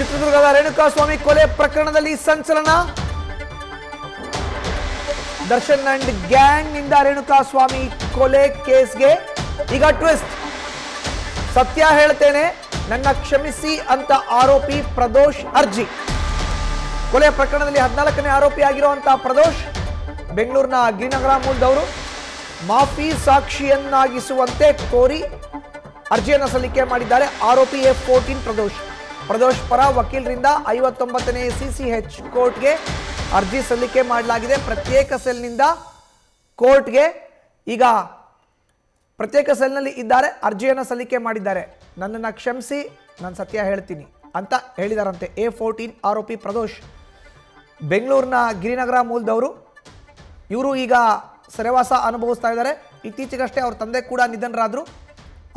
ಚಿತ್ರದುರ್ಗದ ರೇಣುಕಾಸ್ವಾಮಿ ಕೊಲೆ ಪ್ರಕರಣದಲ್ಲಿ ಸಂಚಲನ. ದರ್ಶನ್ ಅಂಡ್ ಗ್ಯಾಂಗ್ ನಿಂದ ರೇಣುಕಾಸ್ವಾಮಿ ಕೊಲೆ ಕೇಸ್ಗೆ ಈಗ ಟ್ವಿಸ್ಟ್. ಸತ್ಯ ಹೇಳ್ತೇನೆ, ನನ್ನ ಕ್ಷಮಿಸಿ ಅಂತ ಆರೋಪಿ ಪ್ರದೋಷ್ ಅರ್ಜಿ. ಕೊಲೆ ಪ್ರಕರಣದಲ್ಲಿ 14ನೇ ಆರೋಪಿ ಆಗಿರುವಂತಹ ಪ್ರದೋಷ್ ಬೆಂಗಳೂರಿನ ಗಿರಿನಗರ ಮೂಲದವರು. ಮಾಫಿ ಸಾಕ್ಷಿಯನ್ನಾಗಿಸುವಂತೆ ಕೋರಿ ಅರ್ಜಿಯನ್ನು ಸಲ್ಲಿಕೆ ಮಾಡಿದ್ದಾರೆ ಆರೋಪಿ F14 ಪ್ರದೋಷ್ ಪರ ವಕೀಲರಿಂದ 59ನೇ CCH ಕೋರ್ಟ್ಗೆ ಅರ್ಜಿ ಸಲ್ಲಿಕೆ ಮಾಡಲಾಗಿದೆ. ಪ್ರತ್ಯೇಕ ಸೆಲ್ನಿಂದ ಕೋರ್ಟ್ಗೆ ಈಗ ಪ್ರತ್ಯೇಕ ಸೆಲ್ನಲ್ಲಿ ಇದ್ದಾರೆ, ಅರ್ಜಿಯನ್ನು ಸಲ್ಲಿಕೆ ಮಾಡಿದ್ದಾರೆ. ನನ್ನನ್ನು ಕ್ಷಮಿಸಿ, ನಾನು ಸತ್ಯ ಹೇಳ್ತೀನಿ ಅಂತ ಹೇಳಿದಾರಂತೆ. A14 ಆರೋಪಿ ಪ್ರದೋಷ್ ಬೆಂಗಳೂರಿನ ಗಿರಿನಗರ ಮೂಲದವರು. ಇವರು ಈಗ ಸೆರೆವಾಸ ಅನುಭವಿಸ್ತಾ ಇದ್ದಾರೆ. ಇತ್ತೀಚೆಗಷ್ಟೇ ಅವ್ರ ತಂದೆ ಕೂಡ ನಿಧನರಾದರು.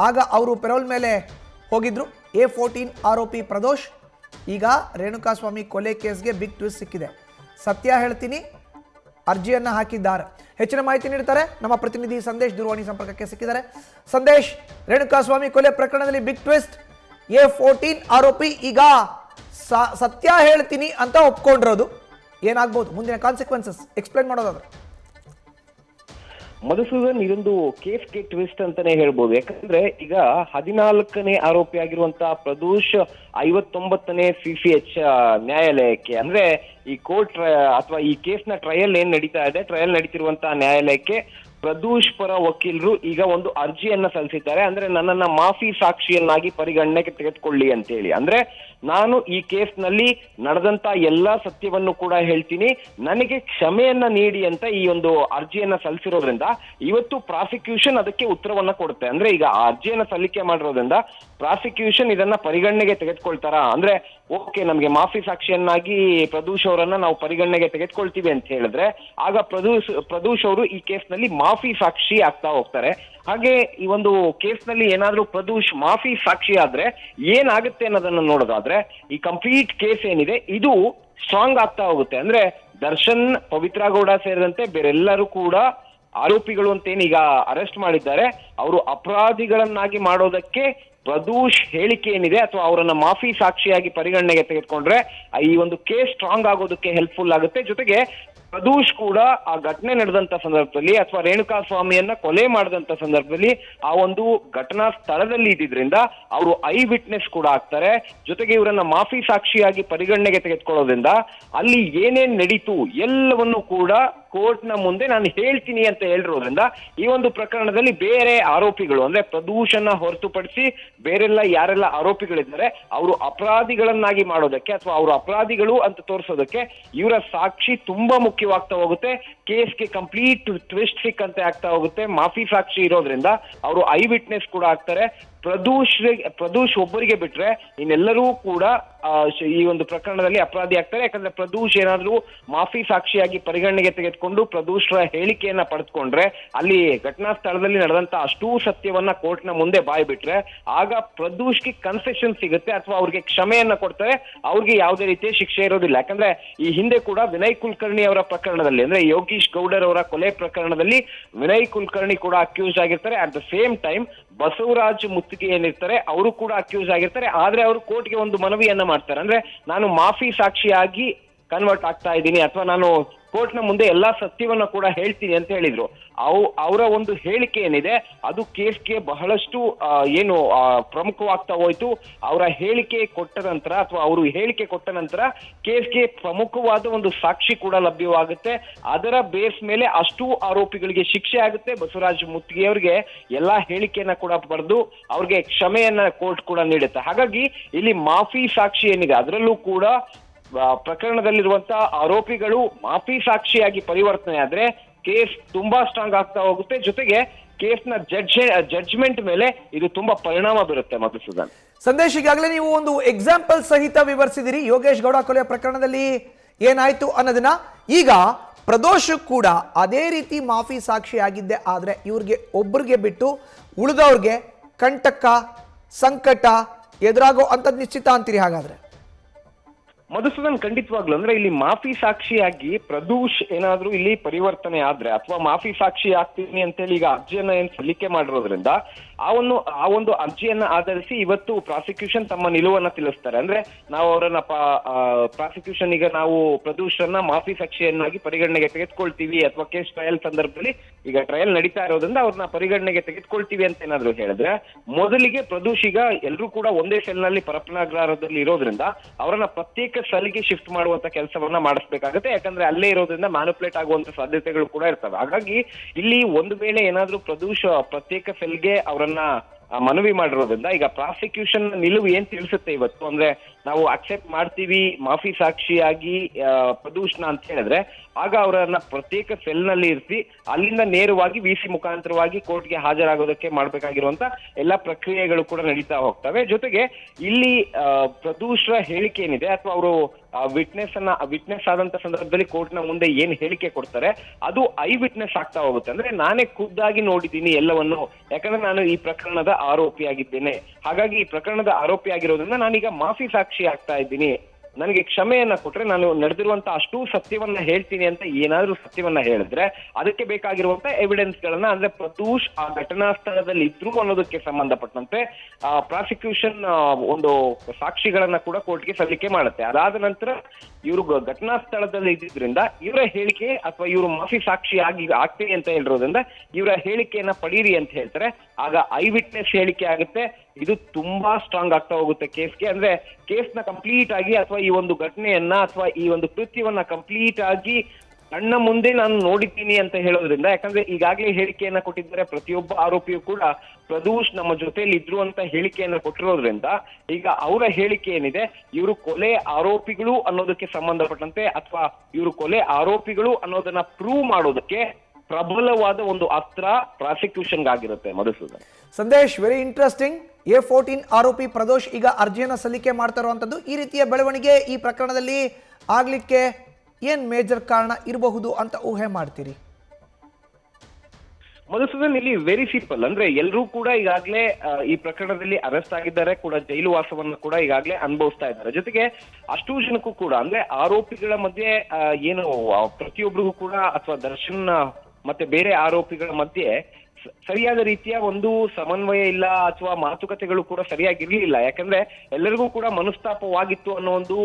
ಆಗ ಅವರು ಪೆರೋಲ್ ಮೇಲೆ ಹೋಗಿದ್ರು. A14 ಆರೋಪಿ ಪ್ರದೋಷ್ ಈಗ ರೇಣುಕಾಸ್ವಾಮಿ ಕೊಲೆ ಕೇಸ್ಗೆ ಬಿಗ್ ಟ್ವಿಸ್ಟ್ ಸಿಕ್ಕಿದೆ. ಸತ್ಯ ಹೇಳ್ತೀನಿ ಅರ್ಜಿಯನ್ನು ಹಾಕಿದ್ದಾರೆ. ಹೆಚ್ಚಿನ ಮಾಹಿತಿ ನೀಡ್ತಾರೆ ನಮ್ಮ ಪ್ರತಿನಿಧಿ ಸಂದೇಶ್. ದೂರವಾಣಿ ಸಂಪರ್ಕಕ್ಕೆ ಸಿಕ್ಕಿದ್ದಾರೆ. ಸಂದೇಶ್, ರೇಣುಕಾಸ್ವಾಮಿ ಕೊಲೆ ಪ್ರಕರಣದಲ್ಲಿ ಬಿಗ್ ಟ್ವಿಸ್ಟ್. A14 ಆರೋಪಿ ಈಗ ಸತ್ಯ ಹೇಳ್ತೀನಿ ಅಂತ ಒಪ್ಕೊಂಡಿರೋದು. ಏನಾಗ್ಬೋದು ಮುಂದಿನ ಕಾನ್ಸಿಕ್ವೆನ್ಸಸ್ ಎಕ್ಸ್ಪ್ಲೇನ್ ಮಾಡೋದಾದ್ರೆ? ಮಧುಸೂದನ್, ಇದೊಂದು ಕೇಸ್ಗೆ ಟ್ವಿಸ್ಟ್ ಅಂತಾನೆ ಹೇಳ್ಬೋದು. ಯಾಕಂದ್ರೆ ಈಗ 14ನೇ ಆರೋಪಿ ಆಗಿರುವಂತಹ ಪ್ರದೋಷ್ 59ನೇ CCH ನ್ಯಾಯಾಲಯಕ್ಕೆ, ಅಂದ್ರೆ ಈ ಕೋರ್ಟ್ ಅಥವಾ ಈ ಕೇಸ್ನ ಟ್ರಯಲ್ ಏನ್ ನಡೀತಾ ಇದೆ, ಟ್ರಯಲ್ ನಡೀತಿರುವಂತಹ ನ್ಯಾಯಾಲಯಕ್ಕೆ ಪ್ರದೋಷ್ ಪರ ವಕೀಲರು ಈಗ ಒಂದು ಅರ್ಜಿಯನ್ನ ಸಲ್ಲಿಸಿದ್ದಾರೆ. ಅಂದ್ರೆ ನನ್ನನ್ನ ಮಾಫಿ ಸಾಕ್ಷಿಯನ್ನಾಗಿ ಪರಿಗಣನೆಗೆ ತೆಗೆದುಕೊಳ್ಳಿ ಅಂತ ಹೇಳಿ. ಅಂದ್ರೆ ನಾನು ಈ ಕೇಸ್ನಲ್ಲಿ ನಡೆದಂತ ಎಲ್ಲಾ ಸತ್ಯವನ್ನು ಕೂಡ ಹೇಳ್ತೀನಿ, ನನಗೆ ಕ್ಷಮೆಯನ್ನ ನೀಡಿ ಅಂತ ಈ ಒಂದು ಅರ್ಜಿಯನ್ನ ಸಲ್ಲಿಸಿರೋದ್ರಿಂದ ಇವತ್ತು ಪ್ರಾಸಿಕ್ಯೂಷನ್ ಅದಕ್ಕೆ ಉತ್ತರವನ್ನ ಕೊಡುತ್ತೆ. ಅಂದ್ರೆ ಈಗ ಆ ಅರ್ಜಿಯನ್ನ ಸಲ್ಲಿಕೆ ಮಾಡಿರೋದ್ರಿಂದ ಪ್ರಾಸಿಕ್ಯೂಷನ್ ಇದನ್ನ ಪರಿಗಣನೆಗೆ ತೆಗೆದುಕೊಳ್ತಾರ, ಅಂದ್ರೆ ಓಕೆ ನಮ್ಗೆ ಮಾಫಿ ಸಾಕ್ಷಿಯನ್ನಾಗಿ ಪ್ರದೋಷ್ ಅವರನ್ನ ನಾವು ಪರಿಗಣನೆಗೆ ತೆಗೆದುಕೊಳ್ತೀವಿ ಅಂತ ಹೇಳಿದ್ರೆ ಆಗ ಪ್ರದೋಷ್ ಅವರು ಈ ಕೇಸ್ನಲ್ಲಿ ಮಾಫಿ ಸಾಕ್ಷಿ ಆಗ್ತಾ ಹೋಗ್ತಾರೆ. ಹಾಗೆ ಈ ಒಂದು ಕೇಸ್ನಲ್ಲಿ ಏನಾದ್ರೂ ಪ್ರದೋಷ್ ಮಾಫಿ ಸಾಕ್ಷಿ ಆದ್ರೆ ಏನಾಗುತ್ತೆ ಅನ್ನೋದನ್ನ ನೋಡೋದಾದ್ರೆ ಈ ಕಂಪ್ಲೀಟ್ ಕೇಸ್ ಏನಿದೆ ಇದು ಸ್ಟ್ರಾಂಗ್ ಆಗ್ತಾ ಹೋಗುತ್ತೆ. ಅಂದ್ರೆ ದರ್ಶನ್, ಪವಿತ್ರ ಗೌಡ ಸೇರಿದಂತೆ ಬೇರೆಲ್ಲರೂ ಕೂಡ ಆರೋಪಿಗಳು ಅಂತೇನೀಗ ಅರೆಸ್ಟ್ ಮಾಡಿದ್ದಾರೆ. ಅವರು ಅಪರಾಧಿಗಳನ್ನಾಗಿ ಮಾಡೋದಕ್ಕೆ ಪ್ರದೋಷ್ ಹೇಳಿಕೆ ಏನಿದೆ ಅಥವಾ ಅವರನ್ನ ಮಾಫಿ ಸಾಕ್ಷಿಯಾಗಿ ಪರಿಗಣನೆಗೆ ತೆಗೆದುಕೊಂಡ್ರೆ ಈ ಒಂದು ಕೇಸ್ ಸ್ಟ್ರಾಂಗ್ ಆಗೋದಕ್ಕೆ ಹೆಲ್ಪ್ಫುಲ್ ಆಗುತ್ತೆ. ಜೊತೆಗೆ ಪ್ರದೋಷ್ ಕೂಡ ಆ ಘಟನೆ ನಡೆದಂತ ಸಂದರ್ಭದಲ್ಲಿ ಅಥವಾ ರೇಣುಕಾಸ್ವಾಮಿಯನ್ನ ಕೊಲೆ ಮಾಡಿದಂತ ಸಂದರ್ಭದಲ್ಲಿ ಆ ಒಂದು ಘಟನಾ ಸ್ಥಳದಲ್ಲಿ ಇದ್ದಿದ್ರಿಂದ ಅವರು ಐ ವಿಟ್ನೆಸ್ ಕೂಡ ಆಗ್ತಾರೆ. ಜೊತೆಗೆ ಇವರನ್ನ ಮಾಫಿ ಸಾಕ್ಷಿಯಾಗಿ ಪರಿಗಣನೆಗೆ ತೆಗೆದುಕೊಳ್ಳೋದ್ರಿಂದ ಅಲ್ಲಿ ಏನೇನ್ ನಡೀತು ಎಲ್ಲವನ್ನು ಕೂಡ ಕೋರ್ಟ್ ನ ಮುಂದೆ ನಾನು ಹೇಳ್ತೀನಿ ಅಂತ ಹೇಳಿರೋದ್ರಿಂದ ಈ ಒಂದು ಪ್ರಕರಣದಲ್ಲಿ ಬೇರೆ ಆರೋಪಿಗಳು ಅಂದ್ರೆ ಪ್ರದೋಷನ್ನ ಹೊರತುಪಡಿಸಿ ಬೇರೆಲ್ಲ ಯಾರೆಲ್ಲ ಆರೋಪಿಗಳಿದ್ದಾರೆ ಅವರು ಅಪರಾಧಿಗಳನ್ನಾಗಿ ಮಾಡೋದಕ್ಕೆ ಅಥವಾ ಅವರು ಅಪರಾಧಿಗಳು ಅಂತ ತೋರಿಸೋದಕ್ಕೆ ಇವರ ಸಾಕ್ಷಿ ತುಂಬಾ ಮುಖ್ಯವಾಗ್ತಾ ಹೋಗುತ್ತೆ. ಕೇಸ್ಗೆ ಕಂಪ್ಲೀಟ್ ಟ್ವಿಸ್ಟ್ ಸಿಕ್ಕಂತೆ ಆಗ್ತಾ ಹೋಗುತ್ತೆ. ಮಾಫಿ ಸಾಕ್ಷಿ ಇರೋದ್ರಿಂದ ಅವರು ಐ ವಿಟ್ನೆಸ್ ಕೂಡ ಆಗ್ತಾರೆ. ಪ್ರದೋಷ್ ಒಬ್ಬರಿಗೆ ಬಿಟ್ರೆ ಇನ್ನೆಲ್ಲರೂ ಕೂಡ ಈ ಒಂದು ಪ್ರಕರಣದಲ್ಲಿ ಅಪರಾಧಿ ಆಗ್ತಾರೆ. ಯಾಕಂದ್ರೆ ಪ್ರದೋಷ್ ಏನಾದ್ರೂ ಮಾಫಿ ಸಾಕ್ಷಿಯಾಗಿ ಪರಿಗಣನೆಗೆ ತೆಗೆದುಕೊಂಡು ಪ್ರದೋಷರ ಹೇಳಿಕೆಯನ್ನ ಪಡೆದುಕೊಂಡ್ರೆ ಅಲ್ಲಿ ಘಟನಾ ಸ್ಥಳದಲ್ಲಿ ನಡೆದಂತ ಅಷ್ಟೂ ಸತ್ಯವನ್ನ ಕೋರ್ಟ್ ನ ಮುಂದೆ ಬಾಯ್ ಬಿಟ್ರೆ ಆಗ ಪ್ರದೋಷ್ಗೆ ಕನ್ಸೆಷನ್ ಸಿಗುತ್ತೆ ಅಥವಾ ಅವ್ರಿಗೆ ಕ್ಷಮೆಯನ್ನ ಕೊಡ್ತಾರೆ. ಅವ್ರಿಗೆ ಯಾವುದೇ ರೀತಿಯ ಶಿಕ್ಷೆ ಇರೋದಿಲ್ಲ. ಯಾಕಂದ್ರೆ ಈ ಹಿಂದೆ ಕೂಡ ವಿನಯ್ ಕುಲಕರ್ಣಿ ಅವರ ಪ್ರಕರಣದಲ್ಲಿ ಅಂದ್ರೆ ಯೋಗೀಶ್ ಗೌಡರ್ ಅವರ ಕೊಲೆ ಪ್ರಕರಣದಲ್ಲಿ ವಿನಯ್ ಕುಲಕರ್ಣಿ ಕೂಡ ಅಕ್ಯೂಸ್ ಆಗಿರ್ತಾರೆ. At the same time Basavaraj ಮುತ್ತಿಗೆ ಏನಿರ್ತಾರೆ ಅವರು ಕೂಡ ಅಕ್ಯೂಸ್ ಆಗಿರ್ತಾರೆ. ಆದ್ರೆ ಅವರು ಕೋರ್ಟ್ಗೆ ಒಂದು ಮನವಿಯನ್ನ ಮಾಡ್ತಾರೆ, ಅಂದ್ರೆ ನಾನು ಮಾಫಿ ಸಾಕ್ಷಿಯಾಗಿ ಕನ್ವರ್ಟ್ ಆಗ್ತಾ ಇದ್ದೀನಿ ಅಥವಾ ನಾನು ಕೋರ್ಟ್ ನ ಮುಂದೆ ಎಲ್ಲಾ ಸತ್ಯವನ್ನ ಕೂಡ ಹೇಳ್ತೀನಿ ಅಂತ ಹೇಳಿದ್ರು. ಅವರ ಒಂದು ಹೇಳಿಕೆ ಏನಿದೆ ಅದು ಕೇಸ್ಗೆ ಬಹಳಷ್ಟು ಪ್ರಮುಖವಾಗ್ತಾ ಹೋಯ್ತು. ಅವರ ಹೇಳಿಕೆ ಕೊಟ್ಟ ನಂತರ ಅಥವಾ ಅವರು ಹೇಳಿಕೆ ಕೊಟ್ಟ ನಂತರ ಕೇಸ್ಗೆ ಪ್ರಮುಖವಾದ ಒಂದು ಸಾಕ್ಷಿ ಕೂಡ ಲಭ್ಯವಾಗುತ್ತೆ. ಅದರ ಬೇಸ್ ಮೇಲೆ ಅಷ್ಟು ಆರೋಪಿಗಳಿಗೆ ಶಿಕ್ಷೆ ಆಗುತ್ತೆ. ಬಸವರಾಜ್ ಮುತ್ತಿಗೆ ಅವರಿಗೆ ಎಲ್ಲಾ ಹೇಳಿಕೆಯನ್ನ ಕೂಡ ಬರೆದು ಅವ್ರಿಗೆ ಕ್ಷಮೆಯನ್ನ ಕೋರ್ಟ್ ಕೂಡ ನೀಡುತ್ತೆ. ಹಾಗಾಗಿ ಇಲ್ಲಿ ಮಾಫಿ ಸಾಕ್ಷಿ ಏನಿದೆ ಅದರಲ್ಲೂ ಕೂಡ ಪ್ರಕರಣದಲ್ಲಿರುವಂತಹ ಆರೋಪಿಗಳು ಮಾಫಿ ಸಾಕ್ಷಿಯಾಗಿ ಪರಿವರ್ತನೆ ಆದ್ರೆ ಕೇಸ್ ತುಂಬಾ ಸ್ಟ್ರಾಂಗ್ ಆಗ್ತಾ ಹೋಗುತ್ತೆ. ಜೊತೆಗೆ ಕೇಸ್ನ ಜಡ್ಜ್ಮೆಂಟ್ ಮೇಲೆ ಇದು ತುಂಬಾ ಪರಿಣಾಮ ಬೀರುತ್ತೆ. ಮಧುಸೂದನ್, ಸಂದೇಶ್, ಈಗಾಗಲೇ ನೀವು ಒಂದು ಎಕ್ಸಾಂಪಲ್ ಸಹಿತ ವಿವರಿಸಿದಿರಿ ಯೋಗೇಶ್ ಗೌಡ ಕೊಲೆ ಪ್ರಕರಣದಲ್ಲಿ ಏನಾಯ್ತು ಅನ್ನೋದನ್ನ. ಈಗ ಪ್ರದೋಷ್ ಕೂಡ ಅದೇ ರೀತಿ ಮಾಫಿ ಸಾಕ್ಷಿ ಆಗಿದ್ದೆ ಆದ್ರೆ ಇವ್ರಿಗೆ ಒಬ್ಬರಿಗೆ ಬಿಟ್ಟು ಉಳಿದವ್ರಿಗೆ ಕಂಟಕ ಸಂಕಟ ಎದುರಾಗೋ ಅಂತದ್ ನಿಶ್ಚಿತ ಅಂತೀರಿ ಹಾಗಾದ್ರೆ? ಮಧುಸೂದನ್ ಖಂಡಿತವಾಗ್ಲು ಅಂದ್ರೆ ಇಲ್ಲಿ ಮಾಫಿ ಸಾಕ್ಷಿಯಾಗಿ ಪ್ರದೂಷ್ ಏನಾದ್ರೂ ಇಲ್ಲಿ ಪರಿವರ್ತನೆ ಆದ್ರೆ ಅಥವಾ ಮಾಫಿ ಸಾಕ್ಷಿ ಆಗ್ತೀನಿ ಅಂತೇಳಿ ಈಗ ಅರ್ಜಿಯನ್ನ ಏನ್ ಸಲ್ಲಿಕೆ ಮಾಡಿರೋದ್ರಿಂದ ಆ ಒಂದು ಅರ್ಜಿಯನ್ನ ಆಧರಿಸಿ ಇವತ್ತು ಪ್ರಾಸಿಕ್ಯೂಷನ್ ತಮ್ಮ ನಿಲುವನ್ನ ತಿಳಿಸ್ತಾರೆ. ಅಂದ್ರೆ ನಾವು ಅವರನ್ನ ಪ್ರಾಸಿಕ್ಯೂಷನ್ ಈಗ ನಾವು ಪ್ರದೂಷನ್ನ ಮಾಫಿ ಸಾಕ್ಷಿಯನ್ನಾಗಿ ಪರಿಗಣನೆಗೆ ತೆಗೆದುಕೊಳ್ತೀವಿ ಅಥವಾ ಕೇಸ್ ಟ್ರಯಲ್ ಸಂದರ್ಭದಲ್ಲಿ ಈಗ ಟ್ರಯಲ್ ನಡೀತಾ ಇರೋದ್ರಿಂದ ಅವ್ರನ್ನ ಪರಿಗಣನೆಗೆ ತೆಗೆದುಕೊಳ್ತೀವಿ ಅಂತ ಏನಾದ್ರು ಹೇಳಿದ್ರೆ ಮೊದಲಿಗೆ ಪ್ರದೂಷ್ ಈಗ ಎಲ್ಲರೂ ಕೂಡ ಒಂದೇ ಸೆಲ್ ನಲ್ಲಿ ಪರಪ್ಪನಾಗ್ರಹದಲ್ಲಿ ಇರೋದ್ರಿಂದ ಅವರನ್ನ ಪ್ರತ್ಯೇಕ ಸೆಲ್ಗೆ ಶಿಫ್ಟ್ ಮಾಡುವಂತ ಕೆಲಸವನ್ನ ಮಾಡಿಸ್ಬೇಕಾಗುತ್ತೆ. ಯಾಕಂದ್ರೆ ಅಲ್ಲೇ ಇರೋದ್ರಿಂದ ಮ್ಯಾನುಪ್ಲೇಟ್ ಆಗುವಂತ ಸಾಧ್ಯತೆಗಳು ಕೂಡ ಇರ್ತವೆ. ಹಾಗಾಗಿ ಇಲ್ಲಿ ಒಂದು ವೇಳೆ ಏನಾದ್ರೂ ಪ್ರದೂಷ್ ಪ್ರತ್ಯೇಕ ಸೆಲ್ಗೆ ಅವರನ್ನ ಮನವಿ ಮಾಡಿರೋದ್ರಿಂದ ಈಗ ಪ್ರಾಸಿಕ್ಯೂಷನ್ ನಿಲುವು ಏನ್ ತಿಳಿಸುತ್ತೆ ಇವತ್ತು ಅಂದ್ರೆ ನಾವು ಅಕ್ಸೆಪ್ಟ್ ಮಾಡ್ತೀವಿ ಮಾಫಿ ಸಾಕ್ಷಿಯಾಗಿ ಪ್ರದೂಷ್ನ ಅಂತ ಹೇಳಿದ್ರೆ ಆಗ ಅವರನ್ನ ಪ್ರತ್ಯೇಕ ಸೆಲ್ ನಲ್ಲಿ ಇರಿಸಿ ಅಲ್ಲಿಂದ ನೇರವಾಗಿ ವಿಸಿ ಮುಖಾಂತರವಾಗಿ ಕೋರ್ಟ್ಗೆ ಹಾಜರಾಗೋದಕ್ಕೆ ಮಾಡ್ಬೇಕಾಗಿರುವಂತ ಎಲ್ಲಾ ಪ್ರಕ್ರಿಯೆಗಳು ಕೂಡ ನಡೀತಾ ಹೋಗ್ತವೆ. ಜೊತೆಗೆ ಇಲ್ಲಿ ಪ್ರದೂಷ್ರ ಹೇಳಿಕೆ ಏನಿದೆ ಅಥವಾ ಅವರು ವಿಟ್ನೆಸ್ ಆದಂತ ಸಂದರ್ಭದಲ್ಲಿ ಕೋರ್ಟ್ ನ ಮುಂದೆ ಏನ್ ಹೇಳಿಕೆ ಕೊಡ್ತಾರೆ ಅದು ಐ ವಿಟ್ನೆಸ್ ಆಗ್ತಾ ಹೋಗುತ್ತೆ. ಅಂದ್ರೆ ನಾನೇ ಖುದ್ದಾಗಿ ನೋಡಿದ್ದೀನಿ ಎಲ್ಲವನ್ನು, ಯಾಕಂದ್ರೆ ನಾನು ಈ ಪ್ರಕರಣದ ಆರೋಪಿಯಾಗಿದ್ದೇನೆ. ಹಾಗಾಗಿ ಈ ಪ್ರಕರಣದ ಆರೋಪಿ ಆಗಿರೋದ್ರಿಂದ ನಾನೀಗ ಮಾಫಿ ಸಾಕ್ಷಿ ಆಗ್ತಾ ಇದ್ದೀನಿ, ನನಗೆ ಕ್ಷಮೆಯನ್ನ ಕೊಟ್ರೆ ನಾನು ನಡೆದಿರುವಂತ ಅಷ್ಟೂ ಸತ್ಯವನ್ನ ಹೇಳ್ತೀನಿ ಅಂತ ಏನಾದ್ರೂ ಸತ್ಯವನ್ನ ಹೇಳಿದ್ರೆ ಅದಕ್ಕೆ ಬೇಕಾಗಿರುವಂತ ಎವಿಡೆನ್ಸ್ ಗಳನ್ನ ಅಂದ್ರೆ ಪ್ರದೂಷ್ ಆ ಘಟನಾ ಸ್ಥಳದಲ್ಲಿ ಇದ್ರು ಅನ್ನೋದಕ್ಕೆ ಸಂಬಂಧಪಟ್ಟಂತೆ ಪ್ರಾಸಿಕ್ಯೂಷನ್ ಒಂದು ಸಾಕ್ಷಿಗಳನ್ನ ಕೂಡ ಕೋರ್ಟ್ಗೆ ಸಲ್ಲಿಕೆ ಮಾಡುತ್ತೆ. ಅದಾದ ನಂತರ ಇವರು ಘಟನಾ ಸ್ಥಳದಲ್ಲಿ ಇದ್ದಿದ್ರಿಂದ ಇವರ ಹೇಳಿಕೆ ಅಥವಾ ಇವರು ಮಾಫಿ ಸಾಕ್ಷಿ ಆಗ್ತೀನಿ ಅಂತ ಹೇಳಿರೋದ್ರಿಂದ ಇವರ ಹೇಳಿಕೆಯನ್ನ ಪಡೀರಿ ಅಂತ ಹೇಳ್ತಾರೆ. ಆಗ ಐ ವಿಟ್ನೆಸ್ ಹೇಳಿಕೆ ಆಗುತ್ತೆ. ಇದು ತುಂಬಾ ಸ್ಟ್ರಾಂಗ್ ಆಗ್ತಾ ಹೋಗುತ್ತೆ ಕೇಸ್ಗೆ. ಅಂದ್ರೆ ಕೇಸ್ನ ಕಂಪ್ಲೀಟ್ ಆಗಿ ಅಥವಾ ಈ ಒಂದು ಘಟನೆಯನ್ನ ಅಥವಾ ಈ ಒಂದು ಕೃತ್ಯವನ್ನ ಕಂಪ್ಲೀಟ್ ಆಗಿ ಕಣ್ಣ ಮುಂದೆ ನಾನು ನೋಡಿದ್ದೀನಿ ಅಂತ ಹೇಳೋದ್ರಿಂದ, ಯಾಕಂದ್ರೆ ಈಗಾಗಲೇ ಹೇಳಿಕೆಯನ್ನ ಕೊಟ್ಟಿದ್ದಾರೆ ಪ್ರತಿಯೊಬ್ಬ ಆರೋಪಿಯು ಕೂಡ ಪ್ರದೂಷ್ ನಮ್ಮ ಜೊತೆಯಲ್ಲಿ ಇದ್ರು ಅಂತ ಹೇಳಿಕೆಯನ್ನ ಕೊಟ್ಟಿರೋದ್ರಿಂದ ಈಗ ಅವರ ಹೇಳಿಕೆ ಏನಿದೆ ಇವರು ಕೊಲೆ ಆರೋಪಿಗಳು ಅನ್ನೋದಕ್ಕೆ ಸಂಬಂಧಪಟ್ಟಂತೆ ಅಥವಾ ಇವರು ಕೊಲೆ ಆರೋಪಿಗಳು ಅನ್ನೋದನ್ನ ಪ್ರೂವ್ ಮಾಡೋದಕ್ಕೆ ಪ್ರಬಲವಾದ ಒಂದು ಅಸ್ತ್ರ ಪ್ರಾಸಿಕ್ಯೂಷನ್ ಆಗಿರುತ್ತೆ. Madhusudan, Sandesh, very interesting. A14 ಆರೋಪಿ ಪ್ರದೋಷ್ ಈಗ ಅರ್ಜಿಯನ್ನು ಸಲ್ಲಿಕೆ ಮಾಡ್ತಾ ಇರುವಂತದ್ದು. ಈ ರೀತಿಯ ಬೆಳವಣಿಗೆ ಈ ಪ್ರಕರಣದಲ್ಲಿ ಆಗ್ಲಿಕ್ಕೆ ಏನ್ ಮೇಜರ್ ಕಾರಣ ಇರಬಹುದು ಅಂತ ಊಹೆ ಮಾಡ್ತೀರಿ? ಮಧುಸೂದನ್, ಇಲ್ಲಿ ವೆರಿ ಸಿಂಪಲ್. ಅಂದ್ರೆ ಎಲ್ಲರೂ ಕೂಡ ಈಗಾಗಲೇ ಈ ಪ್ರಕರಣದಲ್ಲಿ ಅರೆಸ್ಟ್ ಆಗಿದ್ದಾರೆ, ಕೂಡ ಜೈಲು ವಾಸವನ್ನು ಕೂಡ ಈಗಾಗಲೇ ಅನುಭವಿಸ್ತಾ ಇದ್ದಾರೆ. ಜೊತೆಗೆ ಅಷ್ಟೂ ಜನಕ್ಕೂ ಕೂಡ ಅಂದ್ರೆ ಆರೋಪಿಗಳ ಮಧ್ಯೆ ಏನು ಪ್ರತಿಯೊಬ್ಬರಿಗೂ ಕೂಡ ಅಥವಾ ದರ್ಶನ್ ಮತ್ತೆ ಬೇರೆ ಆರೋಪಿಗಳ ಮಧ್ಯೆ ಸರಿಯಾದ ರೀತಿಯ ಒಂದು ಸಮನ್ವಯ ಇಲ್ಲ ಅಥವಾ ಮಾತುಕತೆಗಳು ಕೂಡ ಸರಿಯಾಗಿರ್ಲಿಲ್ಲ. ಯಾಕಂದ್ರೆ ಎಲ್ಲರಿಗೂ ಕೂಡ ಮನಸ್ತಾಪವಾಗಿತ್ತು ಅನ್ನೋ ಒಂದು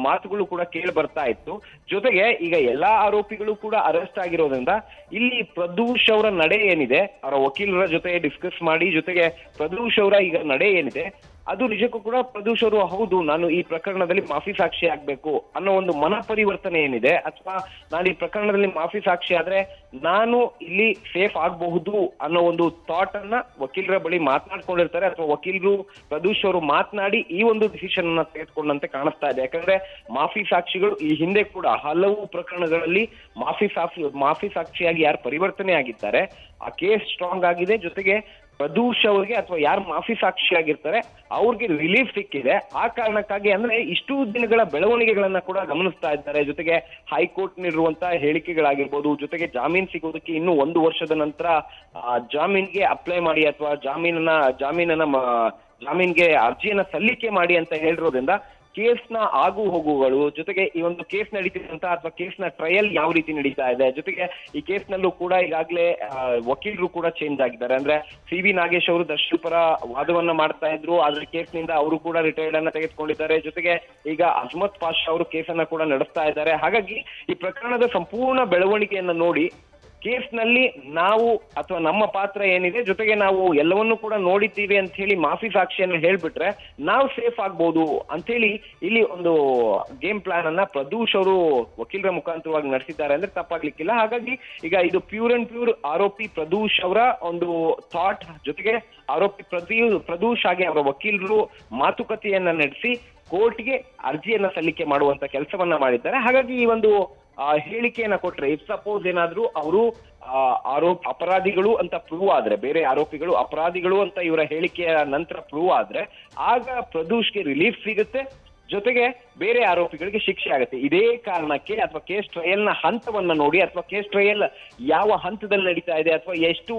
ಮಾತುಗಳು ಕೂಡ ಕೇಳಿ ಬರ್ತಾ ಇತ್ತು. ಜೊತೆಗೆ ಈಗ ಎಲ್ಲಾ ಆರೋಪಿಗಳು ಕೂಡ ಅರೆಸ್ಟ್ ಆಗಿರೋದ್ರಿಂದ ಇಲ್ಲಿ ಪ್ರದೂಷ್ ಅವರ ನಡೆ ಏನಿದೆ ಅವರ ವಕೀಲರ ಜೊತೆ ಡಿಸ್ಕಸ್ ಮಾಡಿ ಜೊತೆಗೆ ಪ್ರದೂಷ್ ಅವರ ಈಗ ನಡೆ ಏನಿದೆ ಅದು ನಿಜಕ್ಕೂ ಕೂಡ ಪ್ರದೂಷ್ ಅವರು ಹೌದು ನಾನು ಈ ಪ್ರಕರಣದಲ್ಲಿ ಮಾಫಿ ಸಾಕ್ಷಿ ಆಗ್ಬೇಕು ಅನ್ನೋ ಒಂದು ಮನ ಪರಿವರ್ತನೆ ಏನಿದೆ ಅಥವಾ ನಾನು ಈ ಪ್ರಕರಣದಲ್ಲಿ ಮಾಫಿ ಸಾಕ್ಷಿ ಆದ್ರೆ ನಾನು ಇಲ್ಲಿ ಸೇಫ್ ಆಗಬಹುದು ಅನ್ನೋ ಒಂದು ಥಾಟ್ ಅನ್ನ ವಕೀಲರ ಬಳಿ ಮಾತನಾಡ್ಕೊಂಡಿರ್ತಾರೆ ಅಥವಾ ವಕೀಲರು ಪ್ರದೂಷ್ ಅವರು ಮಾತನಾಡಿ ಈ ಒಂದು ಡಿಸಿಷನ್ ಅನ್ನ ತೆಗೆದುಕೊಂಡಂತೆ ಕಾಣಿಸ್ತಾ ಇದೆ. ಯಾಕಂದ್ರೆ ಮಾಫಿ ಸಾಕ್ಷಿಗಳು ಈ ಹಿಂದೆ ಕೂಡ ಹಲವು ಪ್ರಕರಣಗಳಲ್ಲಿ ಮಾಫಿ ಸಾಕ್ಷಿಯಾಗಿ ಯಾರು ಪರಿವರ್ತನೆ ಆಗಿದ್ದಾರೆ ಆ ಕೇಸ್ ಸ್ಟ್ರಾಂಗ್ ಆಗಿದೆ. ಜೊತೆಗೆ ಪ್ರದೂಷ್ ಅವರಿಗೆ ಅಥವಾ ಯಾರು ಮಾಫಿ ಸಾಕ್ಷಿಯಾಗಿರ್ತಾರೆ ಅವ್ರಿಗೆ ರಿಲೀಫ್ ಸಿಕ್ಕಿದೆ. ಆ ಕಾರಣಕ್ಕಾಗಿ ಅಂದ್ರೆ ಇಷ್ಟು ದಿನಗಳ ಬೆಳವಣಿಗೆಗಳನ್ನ ಕೂಡ ಗಮನಿಸ್ತಾ ಇದ್ದಾರೆ. ಜೊತೆಗೆ ಹೈಕೋರ್ಟ್ ನೀಡಿರುವಂತಹ ಹೇಳಿಕೆಗಳಾಗಿರ್ಬೋದು, ಜೊತೆಗೆ ಜಾಮೀನ್ ಸಿಗೋದಕ್ಕೆ ಇನ್ನು 1 ವರ್ಷದ ನಂತರ ಜಾಮೀನ್ಗೆ ಅಪ್ಲೈ ಮಾಡಿ ಅಥವಾ ಜಾಮೀನ್ಗೆ ಅರ್ಜಿಯನ್ನ ಸಲ್ಲಿಕೆ ಮಾಡಿ ಅಂತ ಹೇಳಿರೋದ್ರಿಂದ ಕೇಸ್ನ ಆಗು ಹೋಗುಗಳು ಜೊತೆಗೆ ಈ ಒಂದು ಕೇಸ್ ನಡೀತಿರುವಂತ ಅಥವಾ ಕೇಸ್ನ ಟ್ರಯಲ್ ಯಾವ ರೀತಿ ನಡೀತಾ ಇದೆ, ಜೊತೆಗೆ ಈ ಕೇಸ್ನಲ್ಲೂ ಕೂಡ ಈಗಾಗಲೇ ವಕೀಲರು ಕೂಡ ಚೇಂಜ್ ಆಗಿದ್ದಾರೆ. ಅಂದ್ರೆ ಸಿ.ವಿ. ನಾಗೇಶ್ ಅವರು ದರ್ಶನ್ ಪರ ವಾದವನ್ನ ಮಾಡ್ತಾ ಇದ್ರು, ಆದ್ರೆ ಕೇಸ್ನಿಂದ ಅವರು ಕೂಡ ರಿಟೈರ್ಡ್ ಅನ್ನ ತೆಗೆದುಕೊಂಡಿದ್ದಾರೆ. ಜೊತೆಗೆ ಈಗ ಅಜ್ಮತ್ ಪಾಷಾ ಅವರು ಕೇಸನ್ನ ಕೂಡ ನಡೆಸ್ತಾ ಇದ್ದಾರೆ. ಹಾಗಾಗಿ ಈ ಪ್ರಕರಣದ ಸಂಪೂರ್ಣ ಬೆಳವಣಿಗೆಯನ್ನ ನೋಡಿ ಕೇಸ್ನಲ್ಲಿ ನಾವು ಅಥವಾ ನಮ್ಮ ಪಾತ್ರ ಏನಿದೆ ಜೊತೆಗೆ ನಾವು ಎಲ್ಲವನ್ನೂ ಕೂಡ ನೋಡಿದ್ದೀವಿ ಅಂತ ಹೇಳಿ ಮಾಫಿ ಸಾಕ್ಷಿಯನ್ನು ಹೇಳ್ಬಿಟ್ರೆ ನಾವು ಸೇಫ್ ಆಗ್ಬೋದು ಅಂತ ಹೇಳಿ ಇಲ್ಲಿ ಒಂದು ಗೇಮ್ ಪ್ಲಾನ್ ಅನ್ನ ಪ್ರದೂಷ್ ಅವರು ವಕೀಲರ ಮುಖಾಂತರವಾಗಿ ನಡೆಸಿದ್ದಾರೆ ಅಂದ್ರೆ ತಪ್ಪಾಗ್ಲಿಕ್ಕಿಲ್ಲ. ಹಾಗಾಗಿ ಈಗ ಇದು ಪ್ಯೂರ್ ಅಂಡ್ ಪ್ಯೂರ್ ಆರೋಪಿ ಪ್ರದೂಷ್ ಅವರ ಒಂದು ಥಾಟ್ ಜೊತೆಗೆ ಆರೋಪಿ ಪ್ರದೂಷ್ ಆಗಿ ಅವರ ವಕೀಲರು ಮಾತುಕತೆಯನ್ನ ನಡೆಸಿ ಕೋರ್ಟ್ಗೆ ಅರ್ಜಿಯನ್ನ ಸಲ್ಲಿಕೆ ಮಾಡುವಂತ ಕೆಲಸವನ್ನ ಮಾಡಿದ್ದಾರೆ. ಹಾಗಾಗಿ ಈ ಒಂದು ಹೇಳಿಕೆಯನ್ನ ಕೊಟ್ರೆ ಇಫ್ ಸಪೋಸ್ ಏನಾದ್ರೂ ಅವರು ಅಪರಾಧಿಗಳು ಅಂತ ಪ್ರೂವ್ ಆದ್ರೆ, ಬೇರೆ ಆರೋಪಿಗಳು ಅಪರಾಧಿಗಳು ಅಂತ ಇವರ ಹೇಳಿಕೆಯ ನಂತರ ಪ್ರೂವ್ ಆದ್ರೆ ಆಗ ಪ್ರದೂಷ್ಗೆ ರಿಲೀಫ್ ಸಿಗುತ್ತೆ, ಜೊತೆಗೆ ಬೇರೆ ಆರೋಪಿಗಳಿಗೆ ಶಿಕ್ಷೆ ಆಗುತ್ತೆ. ಇದೇ ಕಾರಣಕ್ಕೆ ಅಥವಾ ಕೇಸ್ ಟ್ರಯಲ್ ನ ಹಂತವನ್ನ ನೋಡಿ ಅಥವಾ ಕೇಸ್ ಟ್ರಯಲ್ ಯಾವ ಹಂತದಲ್ಲಿ ನಡೀತಾ ಇದೆ ಅಥವಾ ಎಷ್ಟು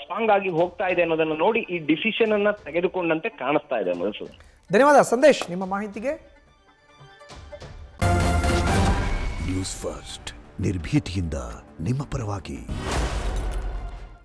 ಸ್ಟ್ರಾಂಗ್ ಆಗಿ ಹೋಗ್ತಾ ಇದೆ ಅನ್ನೋದನ್ನ ನೋಡಿ ಈ ಡಿಸಿಷನ್ ಅನ್ನ ತೆಗೆದುಕೊಂಡಂತೆ ಕಾಣಿಸ್ತಾ ಇದೆ. ಮಧುಸೂದನ್, ಧನ್ಯವಾದ ಸಂದೇಶ್ ನಿಮ್ಮ ಮಾಹಿತಿಗೆ. ನ್ಯೂಸ್ ಫಸ್ಟ್ ನಿರ್ಭೀತಿಯಿಂದ ನಿಮ್ಮ ಪರವಾಗಿ.